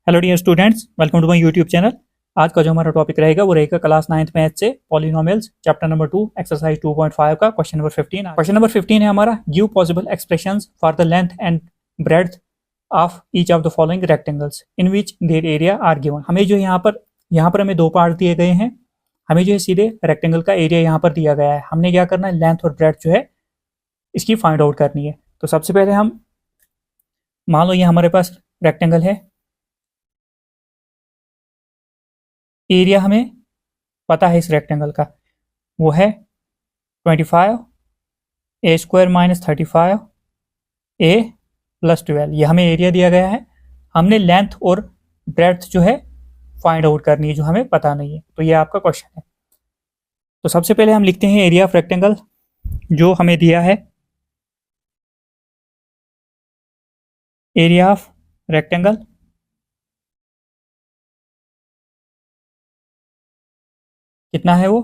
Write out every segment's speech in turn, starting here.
Hello dear students, welcome to my YouTube channel. आज का जो हमारा टॉपिक रहेगा वो रहेगा क्लास 9th मैथ से पॉलिनोमियल्स चैप्टर नंबर 2 एक्सरसाइज 2.5 का क्वेश्चन नंबर 15। क्वेश्चन नंबर 15 है हमारा, give possible expressions for the length and breadth of each of the following rectangles in which their area are given. हमें जो यहाँ पर हमें दो पार्ट दिए गए हैं। हमें जो है सीधे रेक्टेंगल का एरिया यहाँ पर दिया गया है। हमने क्या करना है, लेंथ और ब्रेड्थ जो है इसकी फाइंड आउट करनी है। तो सबसे पहले हम मान लो ये हमारे पास रेक्टेंगल है, एरिया हमें पता है इस रेक्टेंगल का, वो है 25 a square minus 35 a plus 12। ये हमें एरिया दिया गया है। हमने लेंथ और ब्रेड्थ जो है फाइंड आउट करनी है, जो हमें पता नहीं है। तो ये आपका क्वेश्चन है। तो सबसे पहले हम लिखते हैं एरिया ऑफ रेक्टेंगल जो हमें दिया है। एरिया ऑफ रेक्टेंगल कितना है, वो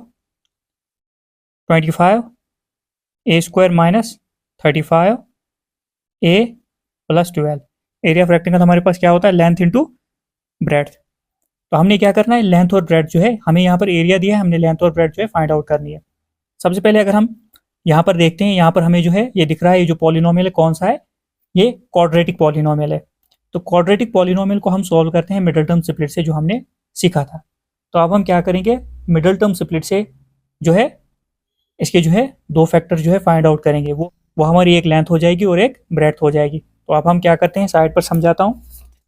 25 a square minus 35 a plus 12। Area of rectangle हमारे पास क्या होता है, लेंथ इंटू ब्रेड्थ। तो हमने क्या करना है, लेंथ और ब्रेड्थ जो है, हमें यहाँ पर एरिया दिया है, हमने लेंथ और ब्रेड्थ जो है फाइंड आउट करनी है। सबसे पहले अगर हम यहाँ पर देखते हैं, यहाँ पर हमें जो है ये दिख रहा है, ये जो पॉलिनोमियल है कौन सा है, ये क्वाड्रेटिक पॉलिनोमियल है। तो क्वाड्रेटिक पॉलिनोमियल को हम सॉल्व करते हैं मिडिल टर्म स्प्लिट से, जो हमने सीखा था। तो अब हम क्या करेंगे, मिडिल टर्म स्प्लिट से जो है इसके जो है दो फैक्टर जो है फाइंड आउट करेंगे। वो हमारी एक लेंथ हो जाएगी और एक ब्रेड्थ हो जाएगी। तो अब हम क्या करते हैं, साइड पर समझाता हूँ।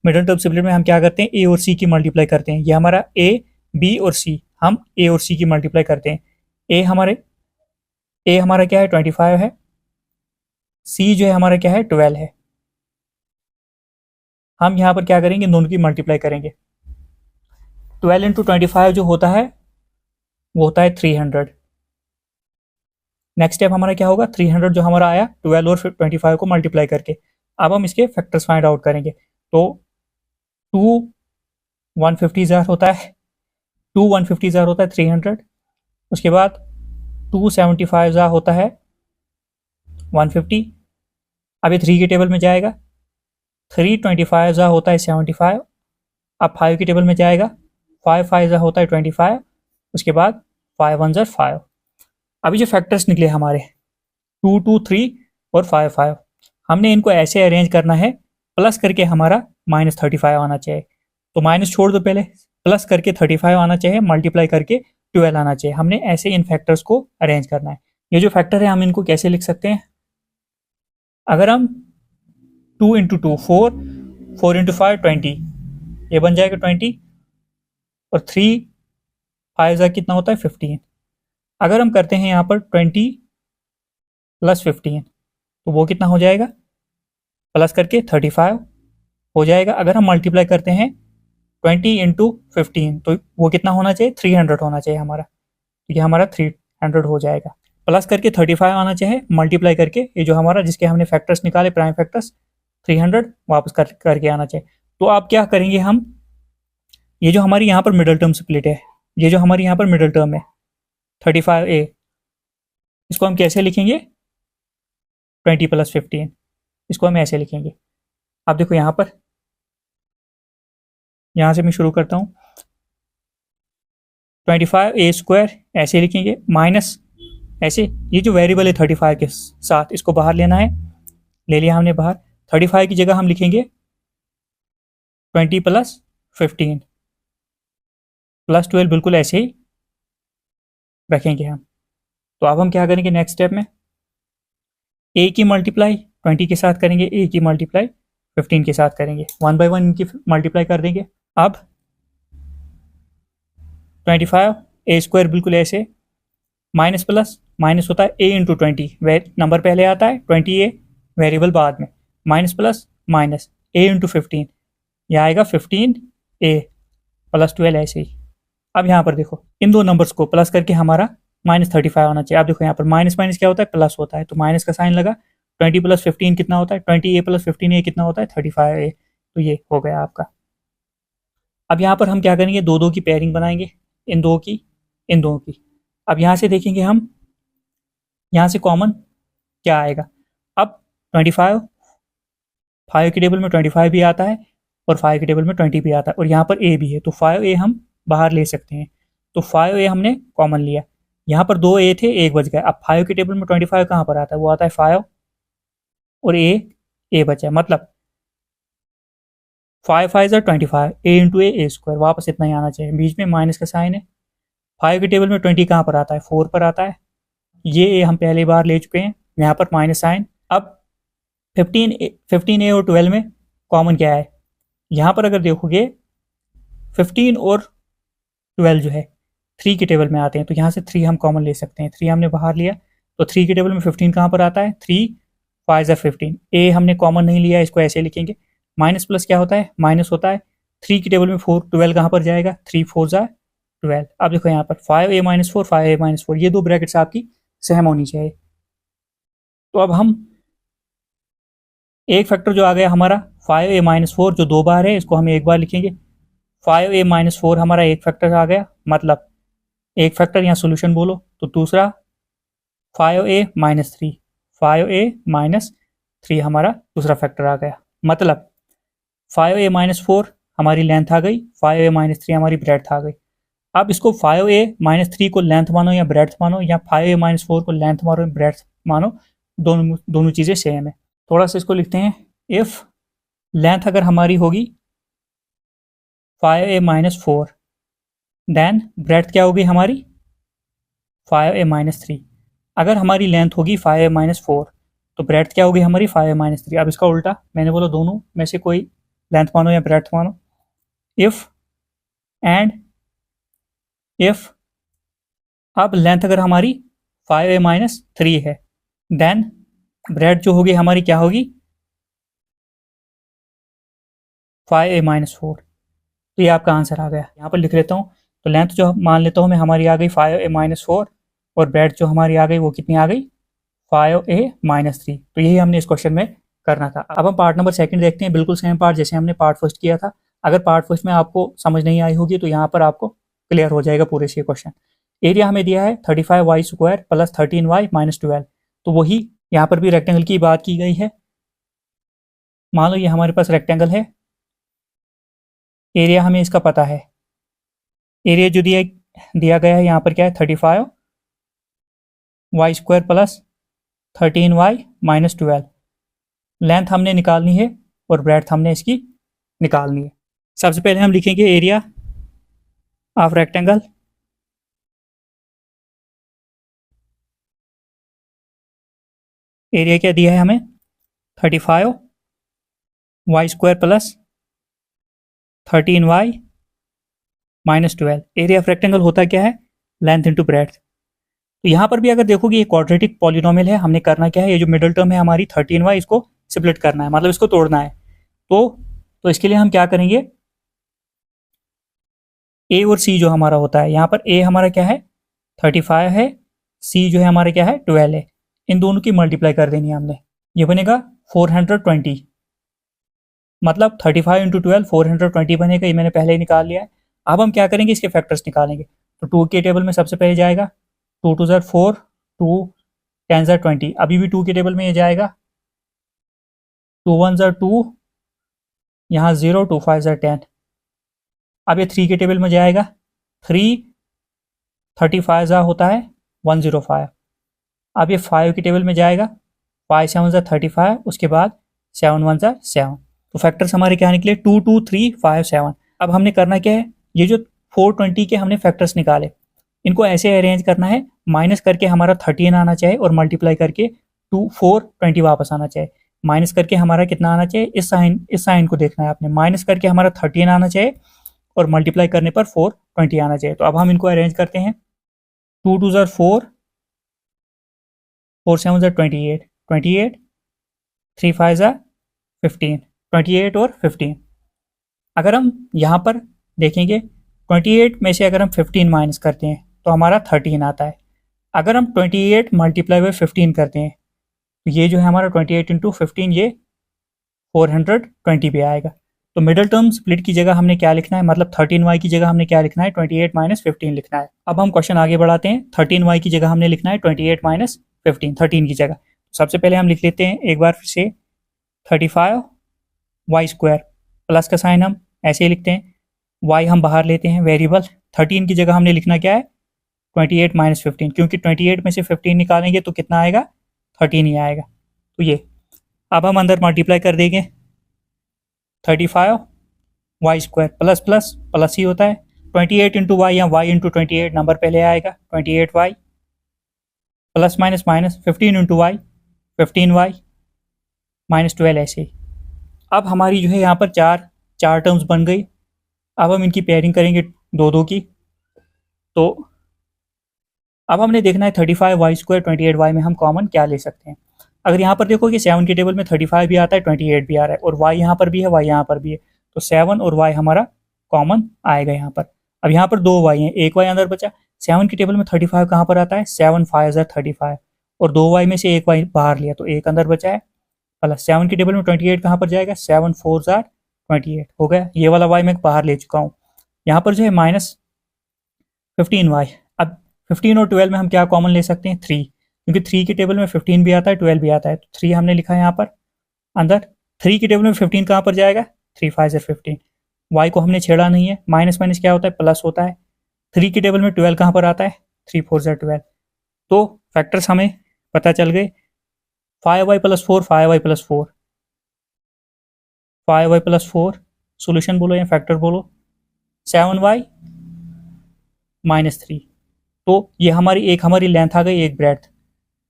मिडिल टर्म स्प्लिट में हम क्या करते हैं, ए और सी की मल्टीप्लाई करते हैं। ये हमारा ए, बी और सी, हम ए और सी की मल्टीप्लाई करते हैं। ए हमारा क्या है, 25 है। सी जो है हमारा क्या है, 12 है। हम यहाँ पर क्या करेंगे, दोनों की मल्टीप्लाई करेंगे। 12 इंटू 25 जो होता है वो होता है 300। नेक्स्ट स्टेप हमारा क्या होगा, 300 जो हमारा आया 12 और 25 को मल्टीप्लाई करके। अब हम इसके फैक्टर्स फाइंड आउट करेंगे। तो 2 150 होता है, 2 150 होता है 300। उसके बाद 275 होता है 150। अब ये 3 के टेबल में जाएगा। 325 होता है 75। अब 5 के टेबल में जाएगा। 5 5 होता है 25। उसके बाद 5 1 5। अभी जो फैक्टर्स निकले हमारे 2 2 3 और 5 5, हमने इनको ऐसे अरेंज करना है, प्लस करके हमारा -35 आना चाहिए। तो माइनस छोड़ दो, पहले प्लस करके 35 आना चाहिए, मल्टीप्लाई करके 12 आना चाहिए। हमने ऐसे इन फैक्टर्स को अरेंज करना है। ये जो फैक्टर है हम इनको कैसे लिख सकते हैं, अगर हम 2 इंटू 2 4, 4 इंटू 5 20, ये बन जाएगा 20। और 3 5 कितना होता है 15। अगर हम करते हैं यहाँ पर 20 प्लस 15, तो वो कितना हो जाएगा, प्लस करके 35 हो जाएगा। अगर हम मल्टीप्लाई करते हैं 20 इंटू 15, तो वो कितना होना चाहिए, 300 होना चाहिए हमारा। तो ये हमारा 300 हो जाएगा। प्लस करके 35 आना चाहिए, मल्टीप्लाई करके ये जो हमारा जिसके हमने फैक्टर्स निकाले, प्राइम फैक्टर्स, 300 वापस करके आना चाहिए। तो आप क्या करेंगे, हम ये जो हमारी यहाँ पर मिडिल टर्म स्प्लिट है, ये जो हमारी यहाँ पर मिडिल टर्म है 35a, इसको हम कैसे लिखेंगे, 20 प्लस 15, इसको हम ऐसे लिखेंगे। आप देखो यहाँ पर, यहाँ से मैं शुरू करता हूँ। 25a स्क्वायर ऐसे लिखेंगे, माइनस ऐसे, ये जो वेरिएबल है 35 के साथ, इसको बाहर लेना है, ले लिया हमने बाहर। 35 की जगह हम लिखेंगे 20 प्लस 15 प्लस 12, बिल्कुल ऐसे ही रखेंगे हम। तो अब हम क्या करेंगे, नेक्स्ट स्टेप में a की मल्टीप्लाई 20 के साथ करेंगे, a की मल्टीप्लाई 15 के साथ करेंगे, 1 बाई 1 इनकी मल्टीप्लाई कर देंगे। अब 25 a स्क्वायर बिल्कुल ऐसे, माइनस प्लस माइनस होता है a इंटू 20, नंबर पहले आता है, 20a वेरिएबल बाद में, minus plus minus a into 15, यह आएगा 15a प्लस 12 ऐसे ही। अब यहाँ पर देखो, इन दो नंबर्स को प्लस करके हमारा -35 आना चाहिए। आप देखो यहाँ पर माइनस माइनस क्या होता है, प्लस होता है, तो माइनस का साइन लगा। 20 प्लस 15 कितना होता है, 20a प्लस 15a कितना होता है, 35a। तो ये हो गया आपका। अब यहाँ पर हम क्या करेंगे, दो दो की पेयरिंग बनाएंगे, इन दो की, इन दो की। अब यहाँ से देखेंगे हम, यहाँ से कॉमन क्या आएगा। अब 25, 5 के टेबल में 25 भी आता है, और 5 के टेबल में 20 भी आता है और यहाँ पर ए भी है, तो 5a हम बाहर ले सकते हैं। तो 5a हमने कॉमन लिया, यहाँ पर 2a थे, एक बच गया। अब 5 के टेबल में 25 कहाँ पर आता है, वो आता है 5 और ए बचा है, मतलब 5 5 ज़ा 25, a इंटू ए स्क्वायर, वापस इतना ही आना चाहिए, बीच में माइनस का साइन है। 5 के टेबल में 20 कहाँ पर आता है, 4 पर आता है, ये ए हम पहली बार ले चुके हैं, यहाँ पर माइनस साइन। अब 15a और 12 में कॉमन क्या है, यहाँ पर अगर देखोगे 15 और 12 जो है 3 के टेबल में आते हैं, तो यहाँ से 3 हम कॉमन ले सकते हैं, 3 हमने बाहर लिया, तो 3 के टेबल में 15 कहाँ पर आता है, 3 5 ज़ा 15, ए हमने कॉमन नहीं लिया, इसको ऐसे लिखेंगे। माइनस प्लस क्या होता है, माइनस होता है, 3 के टेबल में 4, 12 कहाँ पर जाएगा, 3 4 ज़ा 12। अब देखो यहाँ पर 5a माइनस 4, 5a माइनस 4, ये दो ब्रैकेट्स आपकी सेम होनी चाहिए। तो अब हम एक फैक्टर जो आ गया हमारा 5a माइनस 4, जो 2 बार है, इसको हम एक बार लिखेंगे। 5a माइनस 4 हमारा एक फैक्टर आ गया, मतलब एक फैक्टर, यहाँ सोल्यूशन बोलो, तो दूसरा 5a माइनस 3, 5a माइनस 3 हमारा दूसरा फैक्टर आ गया, मतलब 5a माइनस 4 हमारी लेंथ आ गई, 5a माइनस 3 हमारी ब्रेड्थ आ गई। अब इसको 5a माइनस 3 को लेंथ मानो या ब्रेड्थ मानो, या 5a माइनस 4 को लेंथ मानो या ब्रेड्थ मानो, दोनों चीज़ें सेम है। थोड़ा सा इसको लिखते हैं, इफ़ लेंथ अगर हमारी होगी 5a माइनस 4, देन ब्रेड्थ क्या होगी हमारी 5a माइनस 3। अगर हमारी लेंथ होगी 5a माइनस 4, तो ब्रेड्थ क्या होगी हमारी 5a माइनस 3। अब इसका उल्टा, मैंने बोला दोनों में से कोई लेंथ मानो या ब्रेड्थ मानो। इफ़ एंड इफ़, अब लेंथ अगर हमारी 5a माइनस 3 है, देन ब्रेड्थ जो होगी हमारी क्या होगी 5a माइनस 4। तो ये आपका आंसर आ गया, यहाँ पर लिख लेता हूँ। तो लेंथ जो मान लेता हूँ मैं हमारी आ गई 5a माइनस 4, और ब्रेड्थ जो हमारी आ गई वो कितनी आ गई 5a माइनस 3। तो यही हमने इस क्वेश्चन में करना था। अब हम पार्ट नंबर सेकंड देखते हैं, बिल्कुल सेम पार्ट जैसे हमने पार्ट फर्स्ट किया था। अगर पार्ट फर्स्ट में आपको समझ नहीं आई होगी तो यहाँ पर आपको क्लियर हो जाएगा पूरे से क्वेश्चन। एरिया हमें दिया है 35y square plus 13y minus 12, तो वही यहाँ पर भी रेक्टेंगल की बात की गई है। मान लो ये हमारे पास रेक्टेंगल है, एरिया हमें इसका पता है, एरिया जो दिया गया है यहाँ पर क्या है 35y square plus 13y minus 12। Length हमने निकालनी है और ब्रेड्थ हमने इसकी निकालनी है। सबसे पहले हम लिखेंगे एरिया ऑफ रेक्टेंगल। एरिया क्या दिया है हमें 35y square plus 13y minus 12। Area of rectangle होता क्या है, लेंथ इंटू ब्रेड्थ। तो यहाँ पर भी अगर देखोगे ये क्वाड्रेटिक पॉलिनोमियल है, हमने करना क्या है, ये जो मिडिल टर्म है हमारी 13y, इसको स्प्लिट करना है, मतलब इसको तोड़ना है। तो इसके लिए हम क्या करेंगे, ए और सी जो हमारा होता है, यहाँ पर ए हमारा क्या है 35 है, सी जो है हमारा क्या है 12 है, इन दोनों की मल्टीप्लाई कर देनी है हमने, ये बनेगा 420, मतलब 35 इंटू 12 420 बनेगा, ये मैंने पहले ही निकाल लिया है। अब हम क्या करेंगे, इसके फैक्टर्स निकालेंगे। तो 2 के टेबल में सबसे पहले जाएगा 2 2 ज़ा 4, 2 10 ज़ा 20, अभी भी 2 के टेबल में ये जाएगा 2 1 ज़ा 2, यहाँ 0, 2 5 ज़ा 10। अब ये 3 के टेबल में जाएगा 3 35 ज़ा होता है 105। अब ये 5 के टेबल में जाएगा 5 7 ज़ा 35, उसके बाद 7 1 ज़ा 7। तो फैक्टर्स हमारे क्या निकले 2 2 3 5 7। अब हमने करना क्या है, ये जो 420 के हमने फैक्टर्स निकाले, इनको ऐसे अरेंज करना है, माइनस करके हमारा 13 आना चाहिए और मल्टीप्लाई करके 420 वापस आना चाहिए। माइनस करके हमारा कितना आना चाहिए, इस साइन को देखना है आपने, माइनस करके हमारा 13 आना चाहिए और मल्टीप्लाई करने पर 420 आना चाहिए। तो अब हम इनको अरेंज करते हैं, 2 2 ज़ा 4, 4 7 ज़ा 28, 28, 3 5 ज़ा 15, 28 और 15। अगर हम यहाँ पर देखेंगे 28 में से अगर हम 15 माइनस करते हैं तो हमारा 13 आता है। अगर हम 28 मल्टीप्लाई बाई 15 करते हैं तो ये जो है हमारा 28 इंटू 15, ये 420 पे आएगा। तो मिडिल टर्म स्प्लिट की जगह हमने क्या लिखना है, मतलब 13y की जगह हमने क्या लिखना है 28 माइनस 15 लिखना है। अब हम क्वेश्चन आगे बढ़ाते हैं, 13y की जगह हमने लिखना है 28 माइनस 15, 13 की जगह। सबसे पहले हम लिख लेते हैं एक बार फिर से 35y स्क्वायर प्लस का साइन हम ऐसे ही लिखते हैं, y हम बाहर लेते हैं वेरिएबल, 13 की जगह हमने लिखना क्या है 28 माइनस 15, क्योंकि 28 में से 15 निकालेंगे तो कितना आएगा 13 ही आएगा। तो ये अब हम अंदर मल्टीप्लाई कर देंगे 35 y square plus plus plus ही होता है, 28 इंटू वाई या वाई इंटू 28 नंबर पहले आएगा 28 y plus minus minus 15 into y 15 y minus 12 ऐसे ही। अब हमारी जो है यहाँ पर चार टर्म्स बन गई। अब हम इनकी पेयरिंग करेंगे दो दो की। तो अब हमने देखना है 35 वाई स्क्वायर 28 वाई में हम कॉमन क्या ले सकते हैं। अगर यहाँ पर देखो कि 7 के टेबल में 35 भी आता है 28 भी आ रहा है और y यहाँ पर भी है y यहाँ पर भी है, तो 7 और y हमारा कॉमन आएगा यहाँ पर। अब यहाँ पर दो y हैं, एक y अंदर बचा। 7 के टेबल में 35 कहाँ पर आता है 7 5 35 और दो y में से एक y बाहर लिया तो एक अंदर बचा है, प्लस 7 के टेबल में 28 कहाँ पर जाएगा 7 4 28 हो गया। ये वाला y मैं बाहर ले चुका हूँ। यहाँ पर जो है माइनस 15y। अब 15 और 12 में हम क्या कॉमन ले सकते हैं 3, क्योंकि 3 के टेबल में 15 भी आता है 12 भी आता है, तो 3 हमने लिखा है यहाँ पर अंदर। 3 के टेबल में 15 कहाँ पर जाएगा 3 5 15, y को हमने छेड़ा नहीं है, माइनस माइनस क्या होता है प्लस होता है। 3 के टेबल में 12 कहाँ पर आता है 3 4 12, तो फैक्टर्स हमें पता चल गए 5y plus 4 5y plus 4 5y plus 4, solution बोलो या फैक्टर बोलो 7y माइनस 3। तो ये हमारी लेंथ आ गई, एक ब्रेड्थ।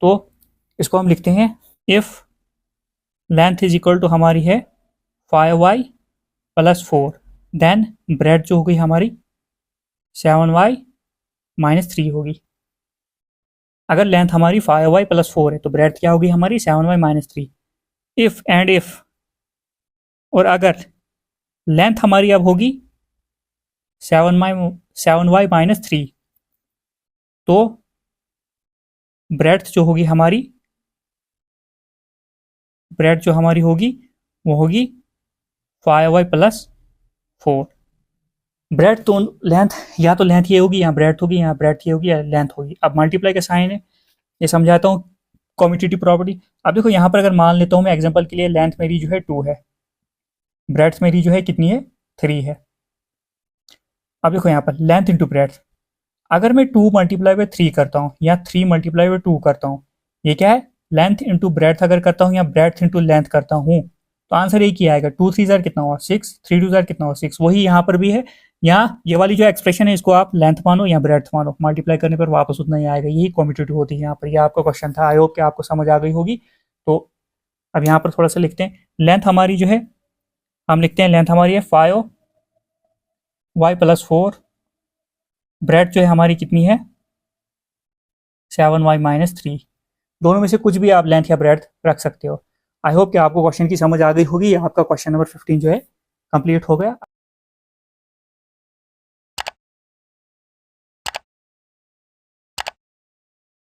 तो इसको हम लिखते हैं if length is equal to हमारी है 5y प्लस 4, देन ब्रेड जो होगी हमारी 7y माइनस 3 होगी। अगर लेंथ हमारी 5y प्लस 4 है तो ब्रेड क्या होगी हमारी 7y minus 3। If and if, और अगर लेंथ हमारी अब होगी 7y माइनस 3, तो ब्रेड्थ जो होगी वो होगी 5y प्लस 4। ब्रेड्थ तो लेंथ, या तो लेंथ ये होगी या ब्रेड्थ होगी, या ब्रेड्थ ये होगी या लेंथ होगी। अब मल्टीप्लाई का साइन है, ये समझाता हूँ कॉम्यूटेटिव प्रॉपर्टी। अब देखो यहाँ पर अगर मान लेता हूँ मैं एग्जांपल के लिए लेंथ मेरी जो है 2 है, ब्रेड्थ मेरी जो है कितनी है 3 है। अब देखो यहाँ पर लेंथ इंटू ब्रेड्थ, अगर मैं 2 मल्टीप्लाई बाय 3 करता हूँ या 3 मल्टीप्लाई बाय 2 करता हूँ, ये क्या है लेंथ इंटू ब्रेड्थ अगर करता हूँ या ब्रेड्थ इंटू लेंथ करता हूँ, तो आंसर एक ही आएगा। 2 3 जार कितना हुआ 6, 3 2 जार कितना हुआ 6। वही यहाँ पर भी है, यहाँ ये वाली जो एक्सप्रेशन है इसको आप लेंथ मानो या ब्रेड्थ मानो, मल्टीप्लाई करने पर वापस उतना ही आएगा। यही कॉम्यूटेटिव होती है यहाँ पर। ये आपका क्वेश्चन था, आई होप कि आपको समझ आ गई होगी। तो अब यहाँ पर थोड़ा सा लिखते हैं, लेंथ हमारी जो है हम लिखते हैं लेंथ हमारी है 5y प्लस 4, ब्रेड जो है हमारी कितनी है 7y माइनस 3। दोनों में से कुछ भी आप लेंथ या ब्रेड रख सकते हो। आई होप कि आपको क्वेश्चन की समझ आ गई होगी। आपका क्वेश्चन नंबर 15 जो है कंप्लीट हो गया।